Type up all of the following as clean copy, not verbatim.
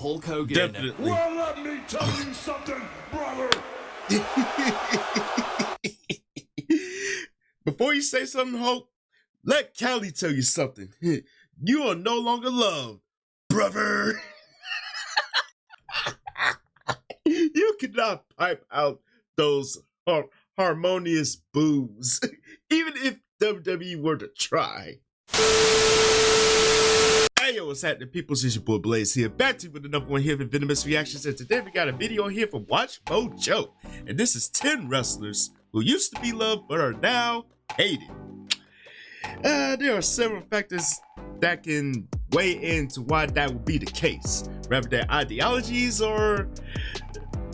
Hulk Hogan. Definitely. Well, let me tell you something, brother. Before you say something, Hulk, let Callie tell you something. You are no longer loved, brother. You cannot pipe out those harmonious boos, even if WWE were to try. Hey yo, what's happening, people? It's your boy Blaze here, back to you with another one here for Venomous Reactions, and today we got a video here from Watch Mojo, and this is 10 wrestlers who used to be loved but are now hated. There are several factors that can weigh into why that would be the case, whether their ideologies or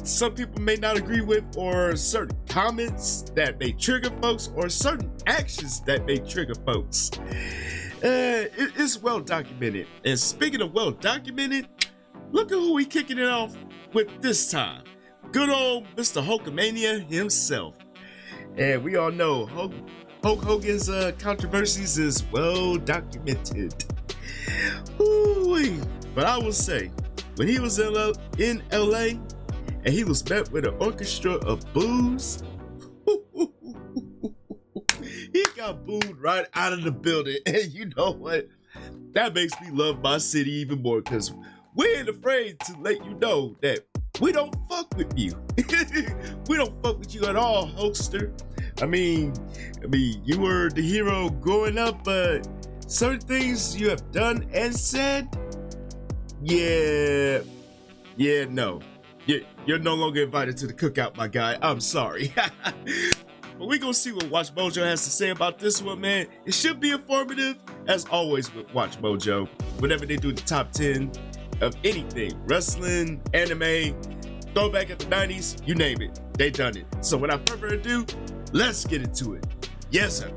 some people may not agree with, or certain comments that may trigger folks, or certain actions that may trigger folks. It's well documented. And speaking of well documented, look at who we kicking it off with this time. Good old Mr. Hulkamania himself. And we all know Hulk Hogan's controversies is well documented. Ooh-wee. But I will say, when he was in LA and he was met with an orchestra of boos, he got booed right out of the building. And you know what? That makes me love my city even more, because we ain't afraid to let you know that we don't fuck with you. We don't fuck with you at all, HULKSTER. I mean, you were the hero growing up, but certain things you have done and said, no. You're no longer invited to the cookout, my guy. I'm sorry. But we gonna see what Watch Mojo has to say about this one, man. It should be informative, as always with Watch Mojo. Whenever they do the top 10 of anything, wrestling, anime, throwback at the 90s, you name it, they done it. So without further ado, let's get into it. Yes, sir.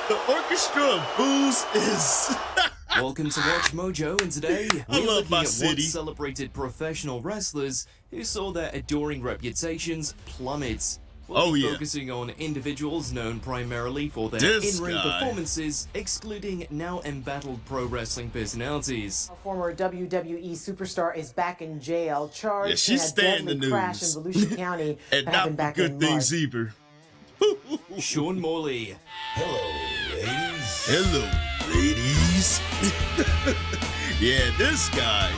The orchestra of boos is... Welcome to Watch Mojo, and today I we're love looking my at city. what celebrated professional wrestlers who saw their adoring reputations plummet. We'll be focusing on individuals known primarily for their in-ring performances, excluding now embattled pro wrestling personalities. A former WWE superstar is back in jail, charged in a deadly crash in Volusia County and that not happened back good in things March. either. Sean Morley. Hello, ladies. Hello, ladies. Yeah, this guy.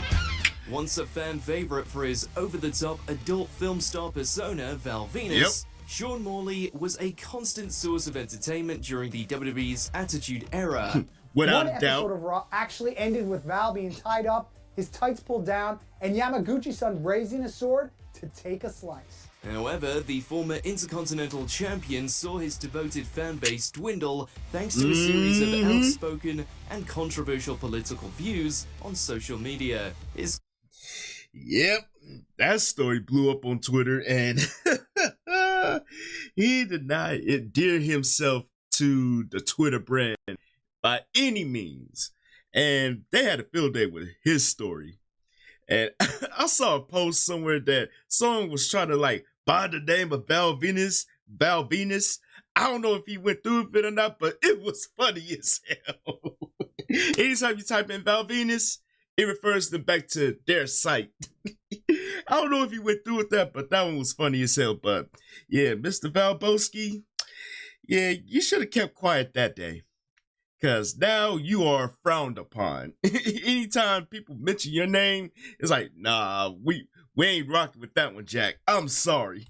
Once a fan favorite for his over-the-top adult film star persona, Val Venus, Sean Morley was a constant source of entertainment during the WWE's Attitude Era. Without One a doubt. episode of Raw actually ended with Val being tied up, his tights pulled down, and Yamaguchi-san raising a sword to take a slice. However, the former Intercontinental Champion saw his devoted fan base dwindle thanks to a series of outspoken and controversial political views on social media. Yep, that story blew up on Twitter, and he did not endear himself to the Twitter brand by any means. And they had a field day with his story. And I saw a post somewhere that someone was trying to like buy the name of Val Venus. I don't know if he went through with it or not, but it was funny as hell. Anytime you type in Val Venus, it refers them back to their site. I don't know if he went through with that, but that one was funny as hell. But yeah, Mr. Valboski, yeah, you should have kept quiet that day, because now you are frowned upon. Anytime people mention your name, it's like, nah, we ain't rocking with that one, Jack. I'm sorry.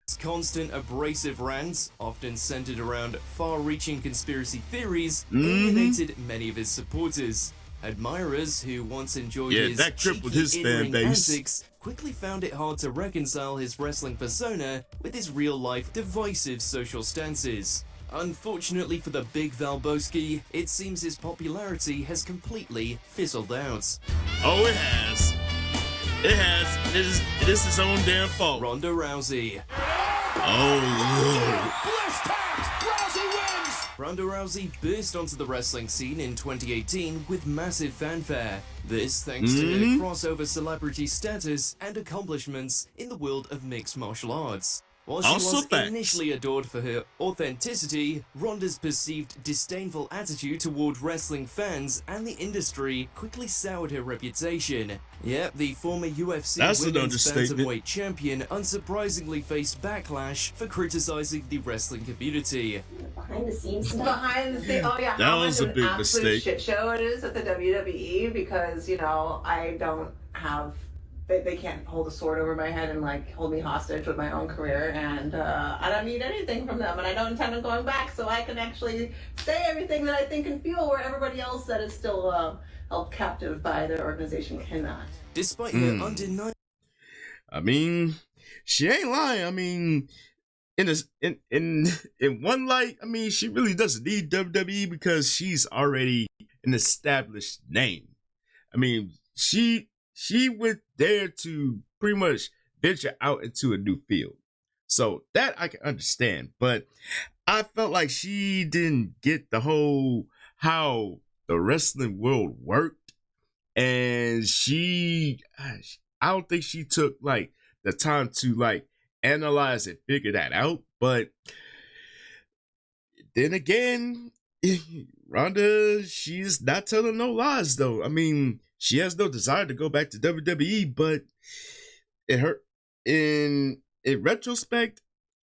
His constant abrasive rants, often centered around far-reaching conspiracy theories, alienated many of his supporters. Admirers who once enjoyed his cheeky in-ring antics quickly found it hard to reconcile his wrestling persona with his real-life divisive social stances. Unfortunately for the big Valboski, it seems his popularity has completely fizzled out. Oh, it has. It has. It is his own damn fault. Ronda Rousey. Oh, Lord. Ronda Rousey burst onto the wrestling scene in 2018 with massive fanfare. This thanks to her crossover celebrity status and accomplishments in the world of mixed martial arts. While she Also was thanks. initially adored for her authenticity, Ronda's perceived disdainful attitude toward wrestling fans and the industry quickly soured her reputation. Yep, the former UFC That's an women's understatement. bantamweight champion unsurprisingly faced backlash for criticizing the wrestling community. Behind the scenes stuff. Behind the scenes, oh yeah, That how was much a of big an absolute mistake. shit show it is at the WWE because, you know, I don't have, they can't hold a sword over my head and like hold me hostage with my own career, and I don't need anything from them, and I don't intend on going back, so I can actually say everything that I think and feel, where everybody else that is still held captive by their organization cannot. Despite her undeniable, I mean, she ain't lying. I mean, in one light, I mean, she really doesn't need WWE because she's already an established name. I mean, she went there to pretty much venture out into a new field. So that I can understand, but I felt like she didn't get the whole how the wrestling world worked, and I don't think she took like the time to like analyze and figure that out. But then again, Ronda, she's not telling no lies though. I mean, she has no desire to go back to WWE, but in retrospect,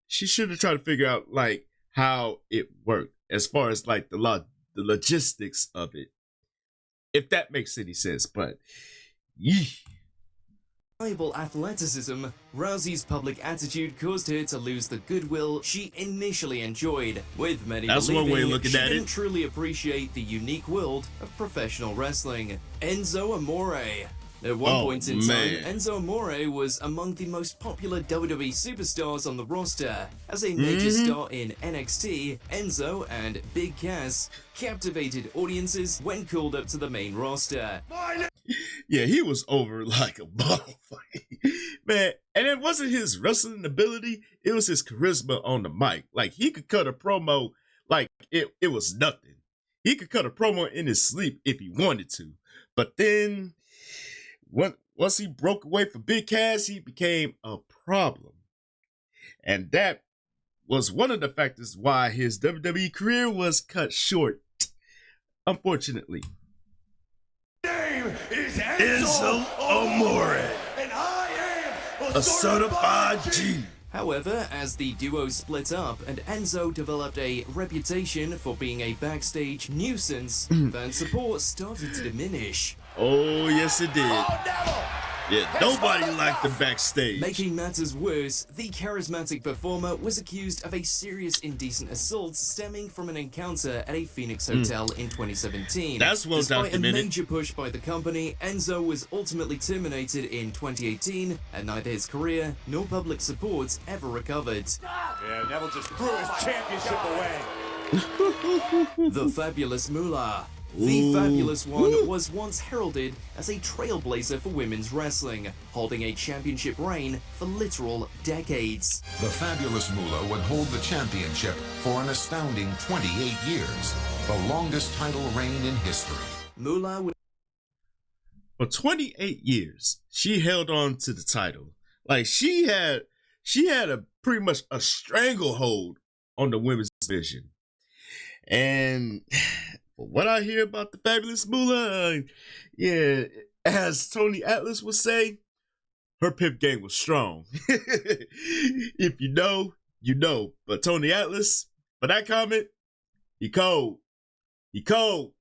she should have tried to figure out like how it worked as far as like the logistics of it, if that makes any sense. But athleticism, Rousey's public attitude caused her to lose the goodwill she initially enjoyed, with many That's one way of believing looking she at didn't it. truly appreciate the unique world of professional wrestling. Enzo Amore. At one point in time, Enzo Amore was among the most popular WWE superstars on the roster. As a major star in NXT, Enzo and Big Cass captivated audiences when called up to the main roster. yeah, he was over like a motherfucker, man. And it wasn't his wrestling ability; it was his charisma on the mic. Like he could cut a promo like it was nothing. He could cut a promo in his sleep if he wanted to, but then once he broke away from Big Cass, he became a problem. And that was one of the factors why his WWE career was cut short, unfortunately. Name is Enzo Amore, and I am a certified G. However, as the duo split up and Enzo developed a reputation for being a backstage nuisance, fan support started to diminish. Oh, yes, it did. Yeah, nobody liked him backstage. Making matters worse, the charismatic performer was accused of a serious indecent assault stemming from an encounter at a Phoenix hotel in 2017. That's well Despite documented. a major push by the company, Enzo was ultimately terminated in 2018, and neither his career nor public support ever recovered. Yeah, Neville just threw his championship away. The Fabulous Moolah. The Fabulous One was once heralded as a trailblazer for women's wrestling, holding a championship reign for literal decades. The Fabulous Moolah would hold the championship for an astounding 28 years, the longest title reign in history. Moolah would For 28 years, she held on to the title. Like she had a pretty much a stranglehold on the women's division. And what I hear about the Fabulous Moolah, yeah, as Tony Atlas would say, her pimp game was strong. If you know, you know. But Tony Atlas, for that comment, he cold. He cold.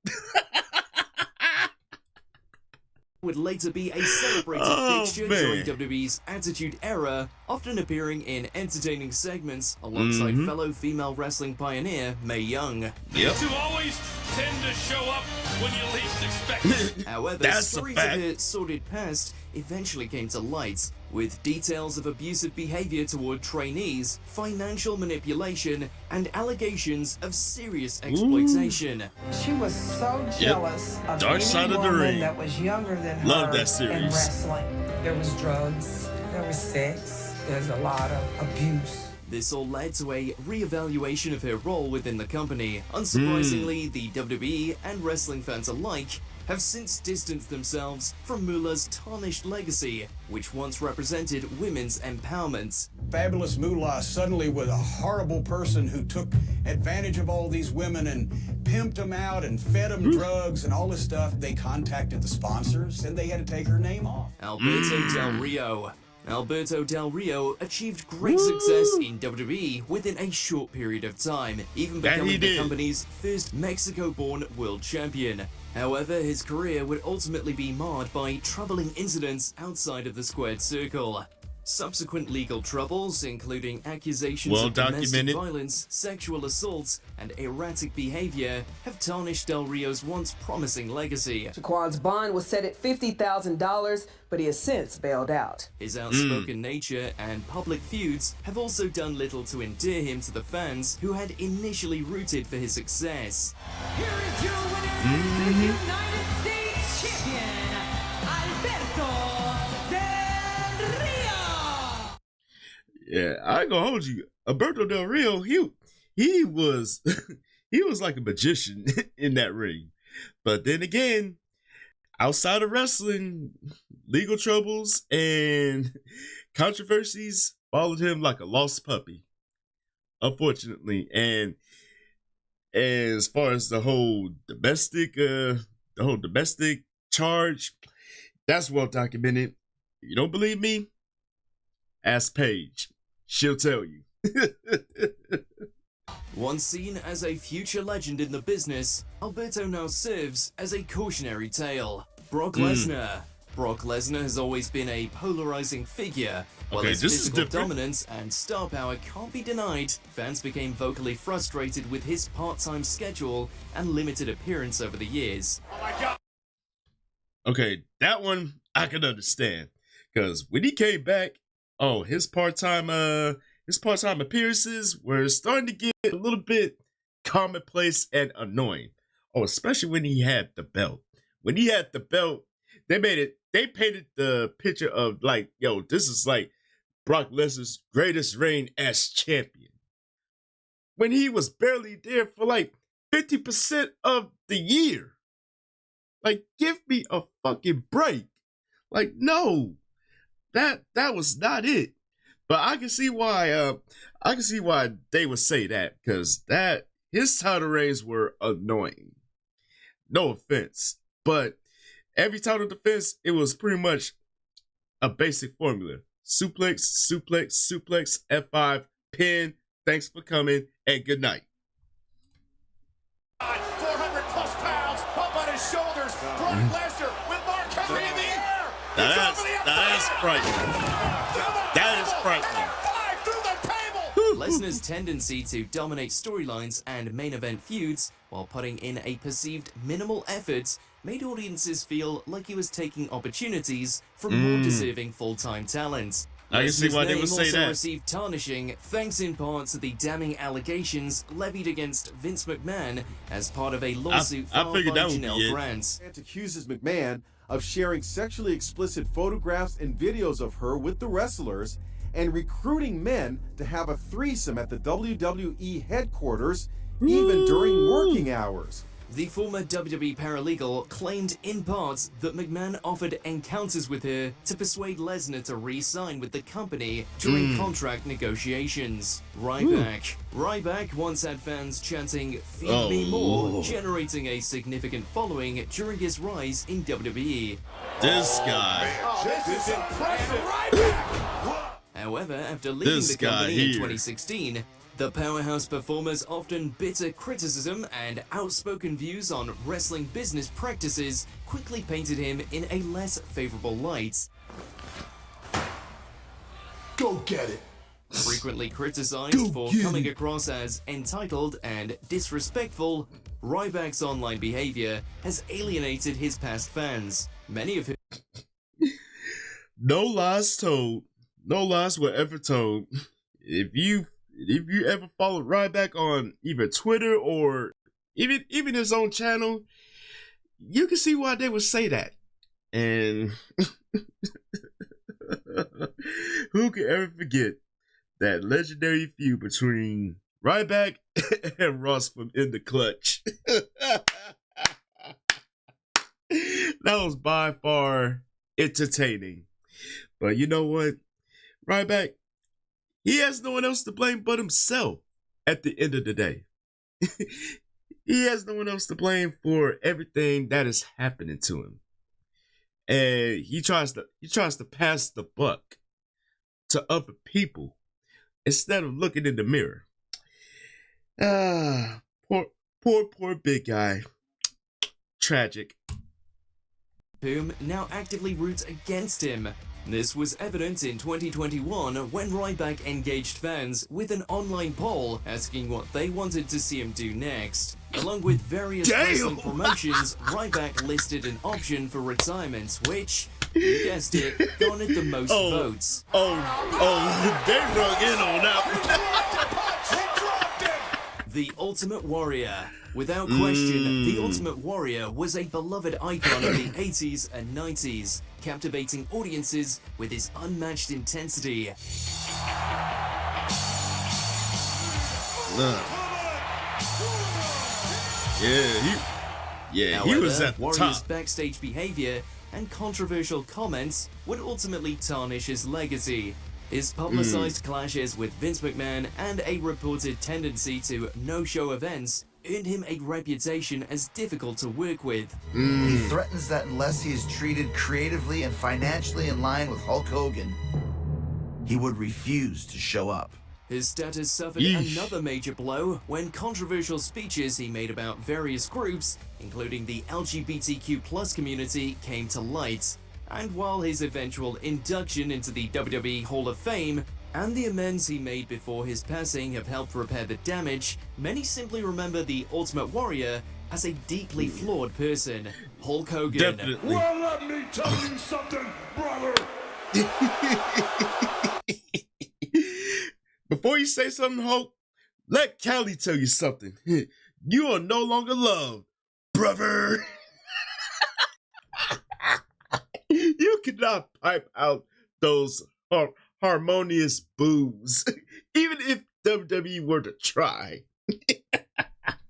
would later be a celebrated fixture during WWE's Attitude Era, often appearing in entertaining segments alongside fellow female wrestling pioneer Mae Young. Yep. You always tend to show up when you least expect it. However, That's stories a of fact. her sordid past eventually came to light, with details of abusive behavior toward trainees, financial manipulation, and allegations of serious exploitation. She was so jealous of Dark any Side of the woman Ring. that was younger than Love her that in series. wrestling. There was drugs, there was sex, there's a lot of abuse. This all led to a re-evaluation of her role within the company. Unsurprisingly, the WWE and wrestling fans alike have since distanced themselves from Moolah's tarnished legacy, which once represented women's empowerment. Fabulous Moolah suddenly was a horrible person who took advantage of all these women and pimped them out and fed them drugs and all this stuff. They contacted the sponsors and they had to take her name off. Alberto Del Rio. Alberto Del Rio achieved great success in WWE within a short period of time, even becoming the company's first Mexico-born world champion. However, his career would ultimately be marred by troubling incidents outside of the squared circle. Subsequent legal troubles, including accusations of domestic violence, sexual assaults, and erratic behavior, have tarnished Del Rio's once promising legacy. Shaquan's bond was set at $50,000, but he has since bailed out. His outspoken nature and public feuds have also done little to endear him to the fans who had initially rooted for his success. Here is your winner, the United States champion, Alberto Del Rio. Yeah, I ain't gonna hold you. Alberto Del Rio, he was he was like a magician in that ring. But then again, outside of wrestling, legal troubles and controversies followed him like a lost puppy, unfortunately. And as far as the whole domestic charge, that's well documented. If you don't believe me, ask Paige. She'll tell you. Once seen as a future legend in the business, Alberto now serves as a cautionary tale. Brock Lesnar. Brock Lesnar has always been a polarizing figure. While his physical dominance and star power can't be denied, fans became vocally frustrated with his part-time schedule and limited appearance over the years. Oh my God. Okay, that one I can understand. Because when he came back, his part-time appearances were starting to get a little bit commonplace and annoying. Oh, especially when he had the belt. When he had the belt, they painted the picture of like, yo, this is like Brock Lesnar's greatest reign as champion. When he was barely there for like 50% of the year. Like, give me a fucking break. Like, no. That was not it. But I can see why they would say that, because his title reigns were annoying. No offense. But every title defense, it was pretty much a basic formula. Suplex, suplex, suplex, F5, pin, thanks for coming, and good night. 400 plus pounds up on his shoulders. Brock Lesnar with Mark Henry in the air. That is frightening. That is frightening. Lesnar's tendency to dominate storylines and main event feuds while putting in a perceived minimal effort made audiences feel like he was taking opportunities from more deserving full-time talent. I can see why they would say also that. Received tarnishing thanks in part to the damning allegations levied against Vince McMahon as part of a lawsuit filed by Janelle Grant. Accuses McMahon of sharing sexually explicit photographs and videos of her with the wrestlers and recruiting men to have a threesome at the WWE headquarters, even during working hours. The former WWE paralegal claimed in part that McMahon offered encounters with her to persuade Lesnar to re-sign with the company during contract negotiations. Ryback once had fans chanting, "Feed me more," generating a significant following during his rise in WWE. This guy. This is impressive. Ryback. However, after leaving the company in 2016, the powerhouse performer's often bitter criticism and outspoken views on wrestling business practices quickly painted him in a less favorable light. Go get it. Frequently criticized for coming across as entitled and disrespectful, Ryback's online behavior has alienated his past fans, many of whom... No lies told. No lies were ever told. If you ever followed Ryback on either Twitter or even his own channel, you can see why they would say that. And who could ever forget that legendary feud between Ryback and Ross from In the Clutch? That was by far entertaining. But you know what? Ryback, he has no one else to blame but himself at the end of the day. He has no one else to blame for everything that is happening to him. And he tries to pass the buck to other people instead of looking in the mirror. Poor big guy. Tragic. Whom now actively roots against him. This was evident in 2021 when Ryback engaged fans with an online poll asking what they wanted to see him do next. Along with various wrestling promotions, Ryback listed an option for retirement, which, you guessed it, garnered the most votes. They rung in on that. The Ultimate Warrior. Without question, The Ultimate Warrior was a beloved icon of the 80s and 90s, captivating audiences with his unmatched intensity. However, he was at the Warrior's top. backstage behavior and controversial comments would ultimately tarnish his legacy. His publicized clashes with Vince McMahon and a reported tendency to no-show events earned him a reputation as difficult to work with. He threatens that unless he is treated creatively and financially in line with Hulk Hogan, he would refuse to show up. His status suffered another major blow when controversial speeches he made about various groups, including the LGBTQ+ community, came to light. And while his eventual induction into the WWE Hall of Fame and the amends he made before his passing have helped repair the damage, many simply remember the Ultimate Warrior as a deeply flawed person. Hulk Hogan. Definitely. Well, let me tell you something, brother. Before you say something, Hulk, let Callie tell you something. You are no longer loved, brother. You cannot pipe out those harmonious boos, even if WWE were to try.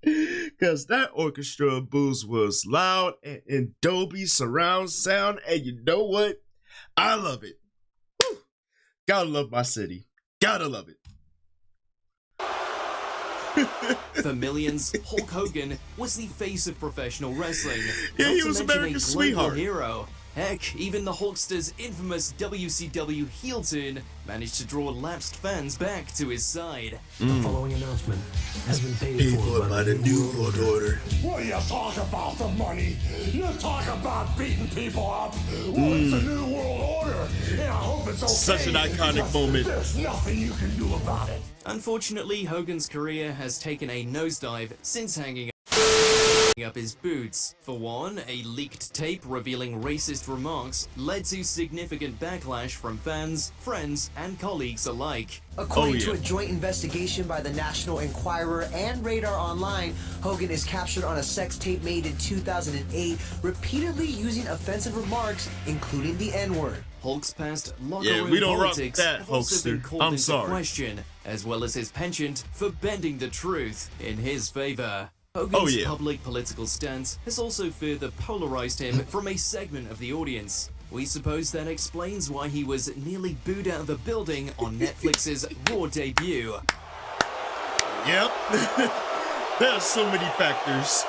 Because that orchestra of boos was loud and in Dolby surround sound, and you know what? I love it. Whew. Gotta love my city. Gotta love it. For millions, Hulk Hogan was the face of professional wrestling. Yeah, not he to was mention America's a global sweetheart. hero. Heck, even the Hulkster's infamous WCW heel turn managed to draw lapsed fans back to his side. The following announcement has been paid for by the New World Order. Well, you talk about the money. You talk about beating people up. Well, it's a new world order, and I hope it's okay. Such an iconic moment. There's nothing you can do about it. Unfortunately, Hogan's career has taken a nosedive since hanging up his boots. For one, a leaked tape revealing racist remarks led to significant backlash from fans, friends, and colleagues alike. According to a joint investigation by the National Enquirer and Radar Online, Hogan is captured on a sex tape made in 2008, repeatedly using offensive remarks, including the N-word. Hulk's past locker Yeah, room we don't rock politics that, have also been Hulkster. called I'm into sorry. question, as well as his penchant for bending the truth in his favor. Hogan's public political stance has also further polarized him from a segment of the audience. We suppose that explains why he was nearly booed out of the building on Netflix's Raw debut. Yep. There are so many factors.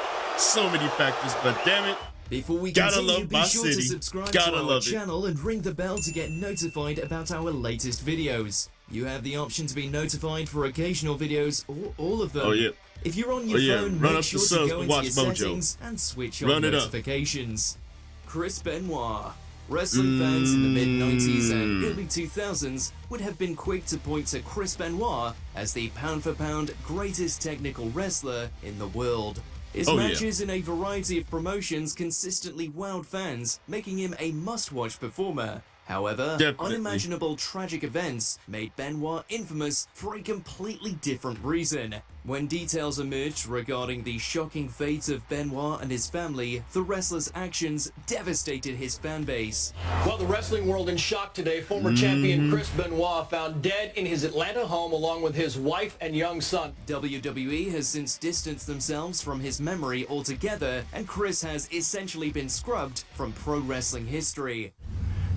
But damn it. Before we Gotta continue, love be my sure to city. subscribe Gotta to our love it. channel and ring the bell to get notified about our latest videos. You have the option to be notified for occasional videos or all of them. Oh, yeah. If you're on your phone, Run make up sure the to subs go to into watch your Mojo. settings and switch on Run it up. notifications. Chris Benoit. Wrestling fans in the mid-90s and early 2000s would have been quick to point to Chris Benoit as the pound-for-pound greatest technical wrestler in the world. His matches in a variety of promotions consistently wowed fans, making him a must-watch performer. However, Definitely. unimaginable tragic events made Benoit infamous for a completely different reason. When details emerged regarding the shocking fate of Benoit and his family, the wrestler's actions devastated his fan base. Well, the wrestling world in shock today. Former champion Chris Benoit found dead in his Atlanta home along with his wife and young son. WWE has since distanced themselves from his memory altogether, and Chris has essentially been scrubbed from pro wrestling history.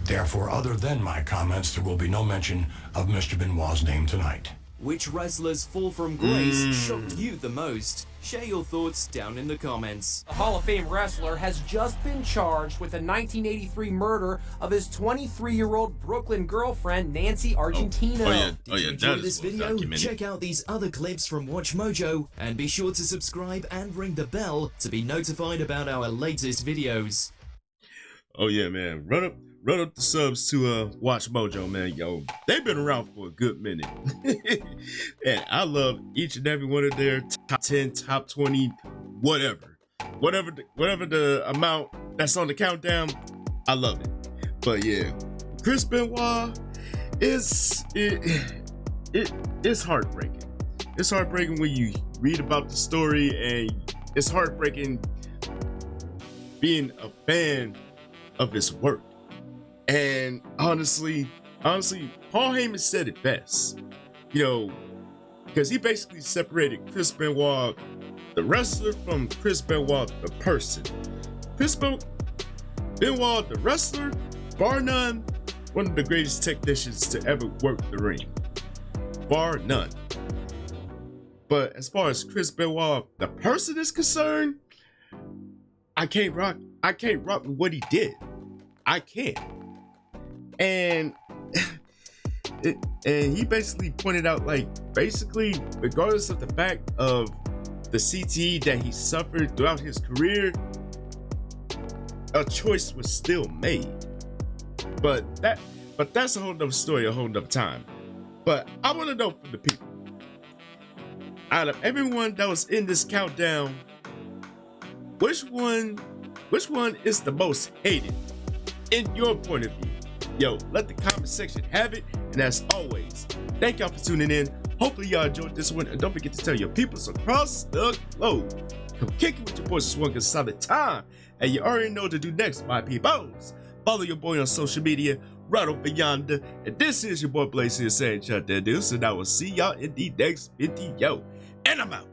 Therefore, other than my comments, there will be no mention of Mr. Benoit's name tonight. Which wrestlers' fall from grace shocked you the most? Share your thoughts down in the comments. The Hall of Fame wrestler has just been charged with the 1983 murder of his 23-year-old Brooklyn girlfriend, Nancy Argentino. Did you enjoy this video? Check out these other clips from Watch Mojo, and be sure to subscribe and ring the bell to be notified about our latest videos. Oh yeah, man. Run up the subs to Watch Mojo, man. Yo, they've been around for a good minute. And I love each and every one of their top 10, top 20, whatever the amount that's on the countdown. I love it. But yeah, Chris Benoit it's heartbreaking. It's heartbreaking when you read about the story, and it's heartbreaking being a fan of his work. And honestly, Paul Heyman said it best, you know, because he basically separated Chris Benoit, the wrestler, from Chris Benoit, the person. Chris Benoit, the wrestler, bar none, one of the greatest technicians to ever work the ring, bar none. But as far as Chris Benoit, the person, is concerned, I can't rock with what he did. I can't. And he basically pointed out, like, basically, regardless of the fact of the CTE that he suffered throughout his career, a choice was still made. But that's a whole nother story, a whole nother time. But I want to know from the people, out of everyone that was in this countdown, which one is the most hated in your point of view? Yo, let the comment section have it. And as always, thank y'all for tuning in. Hopefully y'all enjoyed this one, and don't forget to tell your peoples across the globe. Come kick it with your boys this one, cause it's solid time. And you already know what to do next, my peoples. Follow your boy on social media right over yonder. And this is your boy Blaze here saying shut that dude. And I will see y'all in the next video. And I'm out.